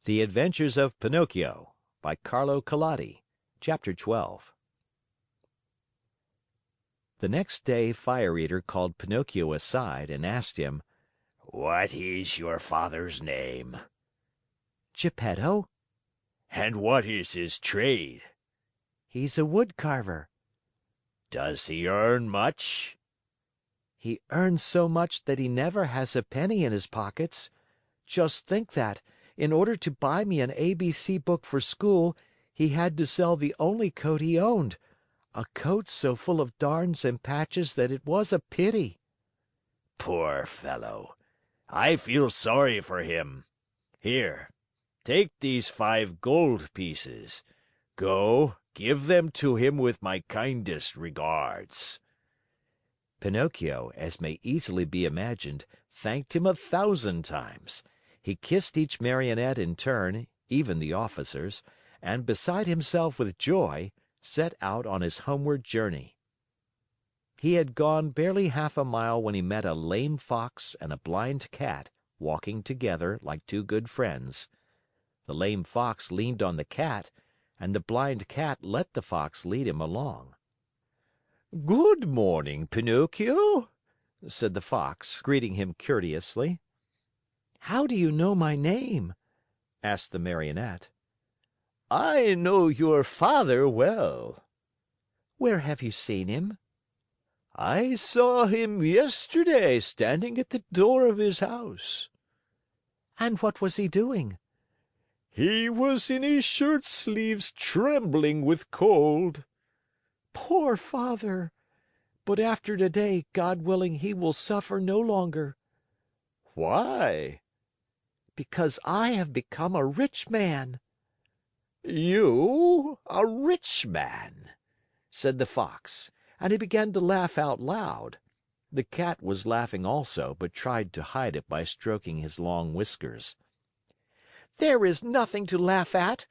The Adventures of Pinocchio by Carlo Collodi. Chapter 12. The next day Fire Eater called Pinocchio aside and asked him, "What is your father's name?" "Geppetto." "And what is his trade?" "He's a wood carver." "Does he earn much?" "He earns so much that he never has a penny in his pockets. Just think that, in order to buy me an ABC book for school, he had to sell the only coat he owned, a coat so full of darns and patches that it was a pity." "Poor fellow! I feel sorry for him. Here, take these 5 gold pieces. Go, give them to him with my kindest regards." Pinocchio, as may easily be imagined, thanked him 1,000 times. He kissed each Marionette in turn, even the officers, and beside himself with joy, set out on his homeward journey. He had gone barely half a mile when he met a lame Fox and a blind Cat walking together like two good friends. The lame Fox leaned on the Cat, and the blind Cat let the Fox lead him along. "Good morning, Pinocchio," said the Fox, greeting him courteously. "How do you know my name?" asked the Marionette. "I know your father well." "Where have you seen him?" "I saw him yesterday standing at the door of his house." "And what was he doing?" "He was in his shirt sleeves trembling with cold." "Poor father! But after today, God willing, he will suffer no longer." "Why?" "Because I have become a rich man." "You, a rich man?" said the Fox, and he began to laugh out loud. The Cat was laughing also, but tried to hide it by stroking his long whiskers. "There is nothing to laugh at!"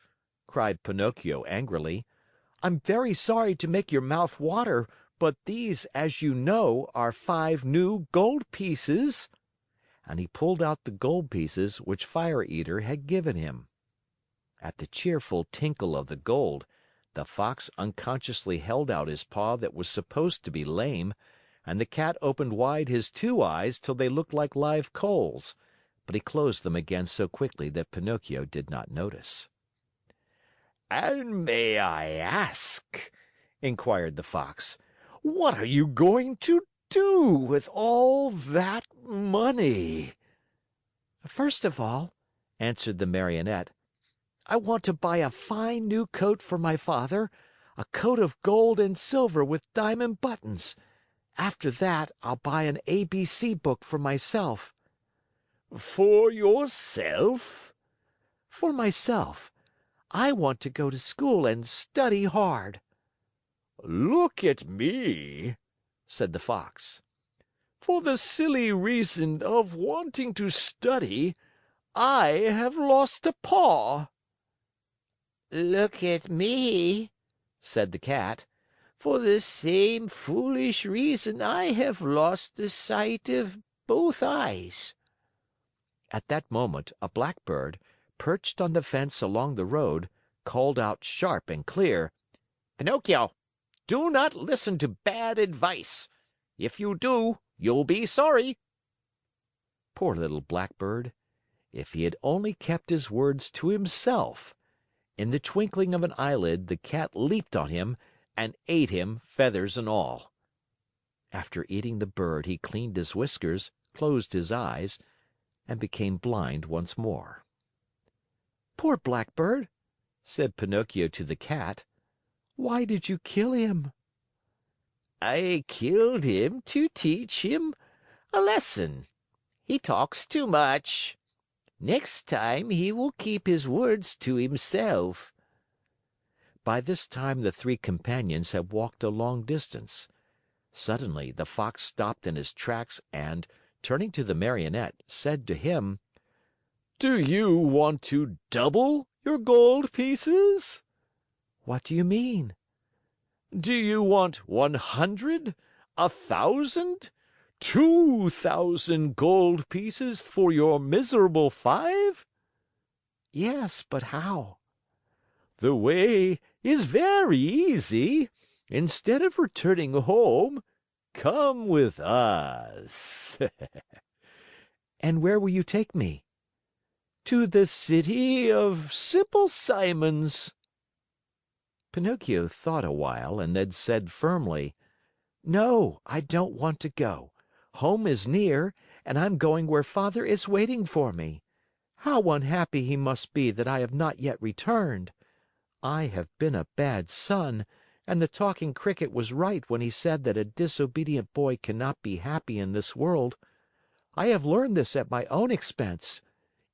cried Pinocchio angrily. "I'm very sorry to make your mouth water, but these, as you know, are 5 new gold pieces." And he pulled out the gold pieces which Fire Eater had given him. At the cheerful tinkle of the gold, the Fox unconsciously held out his paw that was supposed to be lame, and the Cat opened wide his 2 eyes till they looked like live coals, but he closed them again so quickly that Pinocchio did not notice. "And may I ask," inquired the Fox, "what are you going to do with all that money?" "First of all," answered the Marionette, "I want to buy a fine new coat for my father, a coat of gold and silver with diamond buttons. After that, I'll buy an ABC book for myself." "For yourself?" "For myself. I want to go to school and study hard." "Look at me," said the Fox. "For the silly reason of wanting to study, I have lost a paw." "Look at me," said the Cat. "For the same foolish reason I have lost the sight of both eyes." At that moment, a blackbird, perched on the fence along the road, called out sharp and clear: "Pinocchio, do not listen to bad advice. If you do, you'll be sorry." Poor little blackbird! If he had only kept his words to himself! In the twinkling of an eyelid, the Cat leaped on him and ate him, feathers and all. After eating the bird, he cleaned his whiskers, closed his eyes, and became blind once more. "Poor blackbird!" said Pinocchio to the Cat. "Why did you kill him?" "I killed him to teach him a lesson. He talks too much. Next time he will keep his words to himself." By this time the 3 companions had walked a long distance. Suddenly, the Fox stopped in his tracks and, turning to the Marionette, said to him: "Do you want to double your gold pieces?" "What do you mean?" "Do you want 100, 1,000, 2,000 gold pieces for your miserable 5?" Yes, but how? The way is very easy. Instead of returning home, come with us. And where will you take me? To the city of Simple Simons. Pinocchio thought a while and then said firmly, "No, I don't want to go. Home is near, and I'm going where Father is waiting for me. How unhappy he must be that I have not yet returned. I have been a bad son, and the Talking Cricket was right when he said that a disobedient boy cannot be happy in this world. I have learned this at my own expense.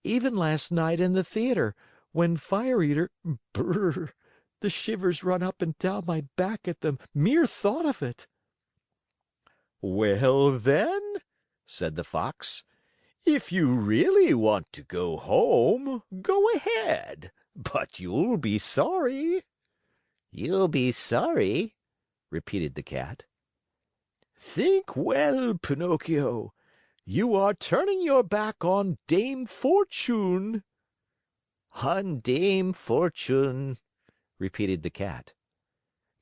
Even last night in the theater, when Fire Eater, brrr, the shivers run up and down my back at the mere thought of it." "Well, then," said the Fox, "if you really want to go home, go ahead, but you'll be sorry." "You'll be sorry?" repeated the Cat. "Think well, Pinocchio. You are turning your back on Dame Fortune." "On Dame Fortune," repeated the Cat.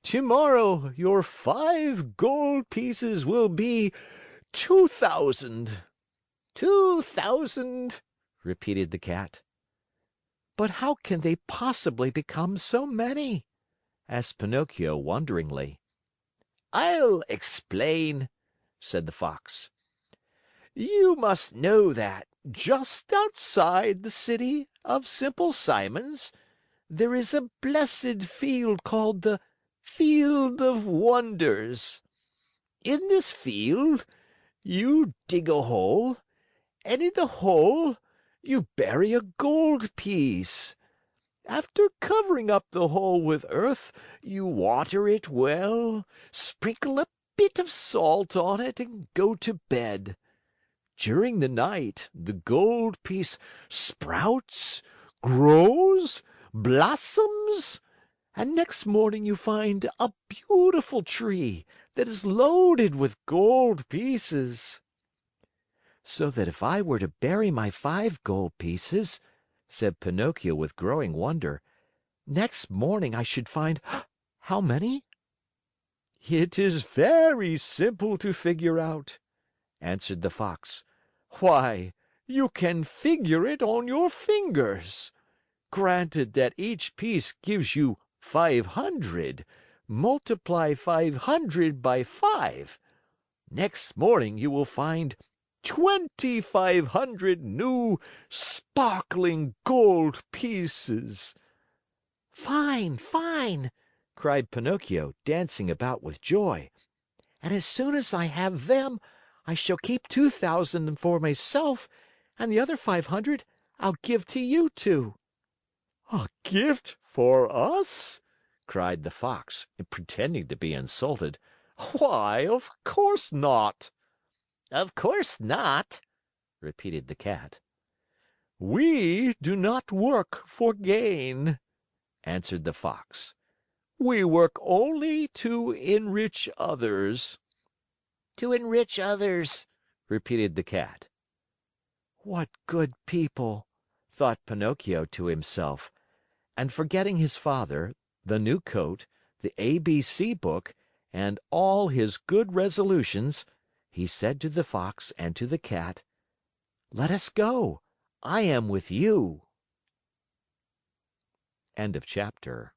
"Tomorrow your 5 gold pieces will be 2,000." "2,000," repeated the Cat. "But how can they possibly become so many?" asked Pinocchio wonderingly. "I'll explain," said the Fox. "You must know that, just outside the city of Simple Simons, there is a blessed field called the Field of Wonders. In this field, you dig a hole, and in the hole, you bury a gold piece. After covering up the hole with earth, you water it well, sprinkle a bit of salt on it, and go to bed. During the night, the gold piece sprouts, grows, blossoms, and next morning you find a beautiful tree that is loaded with gold pieces." "So that if I were to bury my 5 gold pieces," said Pinocchio with growing wonder, "next morning I should find how many?" "It is very simple to figure out," answered the Fox. "Why, you can figure it on your fingers. Granted that each piece gives you 500, multiply 500 by 5. Next morning you will find 2,500 new, sparkling gold pieces." "Fine, fine!" cried Pinocchio, dancing about with joy. "And as soon as I have them, I shall keep 2,000 for myself, and the other 500 I'll give to you two." "A gift for us?" cried the Fox, pretending to be insulted. "Why, of course not." "Of course not," repeated the Cat. "We do not work for gain," answered the Fox. "We work only to enrich others." "To enrich others," repeated the Cat. "What good people!" thought Pinocchio to himself, and forgetting his father, the new coat, the ABC book, and all his good resolutions, he said to the Fox and to the Cat, "Let us go. I am with you." End of chapter.